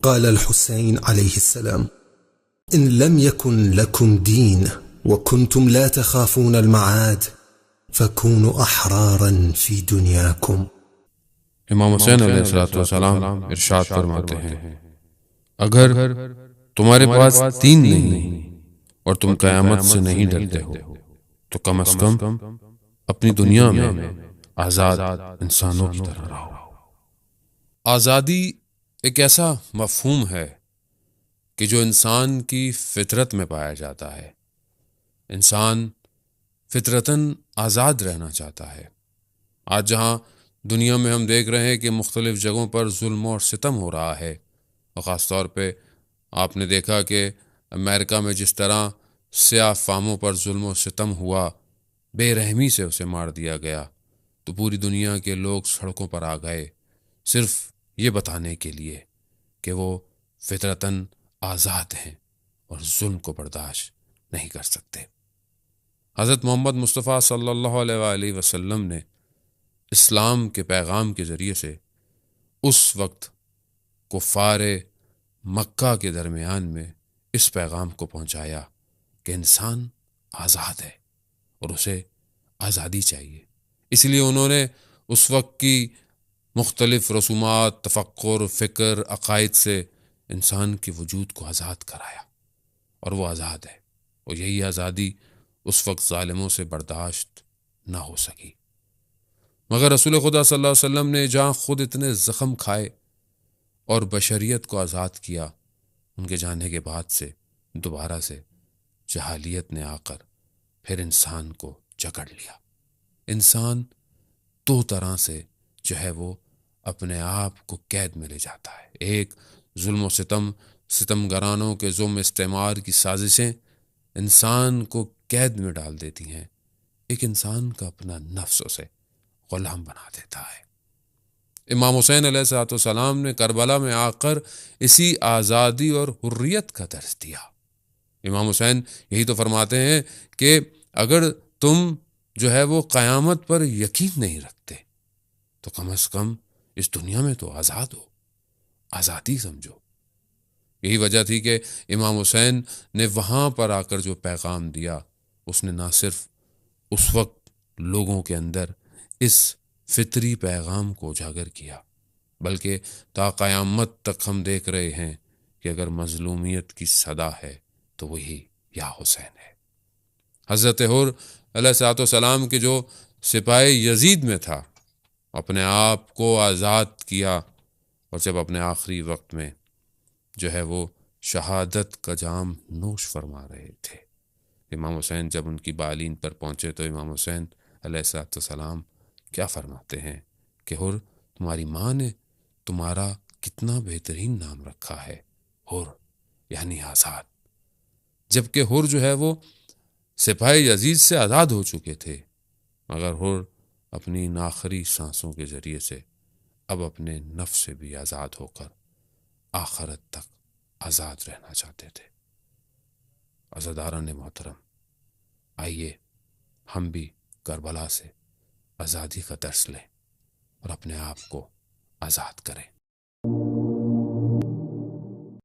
قال الحسين عليه السلام: إن لم يكن لكم دين وكنتم لا تخافون المعاد فكونوا أحرارا في دنياكم. امام حسین علیہ السلام ارشاد فرماتے ہیں، اگر تمہارے پاس دین نہیں اور تم قیامت سے نہیں ڈرتے ہو تو کم از کم اپنی دنیا میں آزاد انسانوں کی طرح رہو۔ آزادی ایک ایسا مفہوم ہے کہ جو انسان کی فطرت میں پایا جاتا ہے۔ انسان فطرتاً آزاد رہنا چاہتا ہے۔ آج جہاں دنیا میں ہم دیکھ رہے ہیں کہ مختلف جگہوں پر ظلم اور ستم ہو رہا ہے، اور خاص طور پہ آپ نے دیکھا کہ امریکہ میں جس طرح سیاہ فاموں پر ظلم و ستم ہوا، بے رحمی سے اسے مار دیا گیا، تو پوری دنیا کے لوگ سڑکوں پر آ گئے صرف یہ بتانے کے لیے کہ وہ فطرتاً آزاد ہیں اور ظلم کو برداشت نہیں کر سکتے۔ حضرت محمد مصطفیٰ صلی اللہ علیہ وآلہ وسلم نے اسلام کے پیغام کے ذریعے سے اس وقت کفار مکہ کے درمیان میں اس پیغام کو پہنچایا کہ انسان آزاد ہے اور اسے آزادی چاہیے۔ اس لیے انہوں نے اس وقت کی مختلف رسومات، تفکر، فکر، عقائد سے انسان کے وجود کو آزاد کرایا، اور وہ آزاد ہے، اور یہی آزادی اس وقت ظالموں سے برداشت نہ ہو سکی۔ مگر رسول خدا صلی اللہ علیہ وسلم نے جہاں خود اتنے زخم کھائے اور بشریت کو آزاد کیا، ان کے جانے کے بعد سے دوبارہ سے جہالیت نے آ کر پھر انسان کو جکڑ لیا۔ انسان دو طرح سے جو ہے وہ اپنے آپ کو قید میں لے جاتا ہے۔ ایک، ظلم و ستمگرانوں کے ظلم استعمار کی سازشیں انسان کو قید میں ڈال دیتی ہیں۔ ایک انسان کا اپنا نفس اسے غلام بنا دیتا ہے۔ امام حسین علیہ السلام نے کربلا میں آ کر اسی آزادی اور حریت کا درس دیا۔ امام حسین یہی تو فرماتے ہیں کہ اگر تم جو ہے وہ قیامت پر یقین نہیں رکھتے تو کم از کم اس دنیا میں تو آزاد ہو، آزادی سمجھو۔ یہی وجہ تھی کہ امام حسین نے وہاں پر آ کر جو پیغام دیا، اس نے نہ صرف اس وقت لوگوں کے اندر اس فطری پیغام کو اجاگر کیا، بلکہ تا قیامت تک ہم دیکھ رہے ہیں کہ اگر مظلومیت کی صدا ہے تو وہی یا حسین ہے۔ حضرت حر علیہ السلام کے جو سپاہی یزید میں تھا، اپنے آپ کو آزاد کیا، اور جب اپنے آخری وقت میں جو ہے وہ شہادت کا جام نوش فرما رہے تھے، امام حسین جب ان کی بالین پر پہنچے تو امام حسین علیہ السلام کیا فرماتے ہیں کہ حر، تمہاری ماں نے تمہارا کتنا بہترین نام رکھا ہے، حر یعنی آزاد۔ جبکہ حر جو ہے وہ سپاہی یزید سے آزاد ہو چکے تھے، مگر حر اپنی آخری سانسوں کے ذریعے سے اب اپنے نفس سے بھی آزاد ہو کر آخرت تک آزاد رہنا چاہتے تھے۔ عزاداران محترم، آئیے ہم بھی کربلا سے آزادی کا درس لیں اور اپنے آپ کو آزاد کریں۔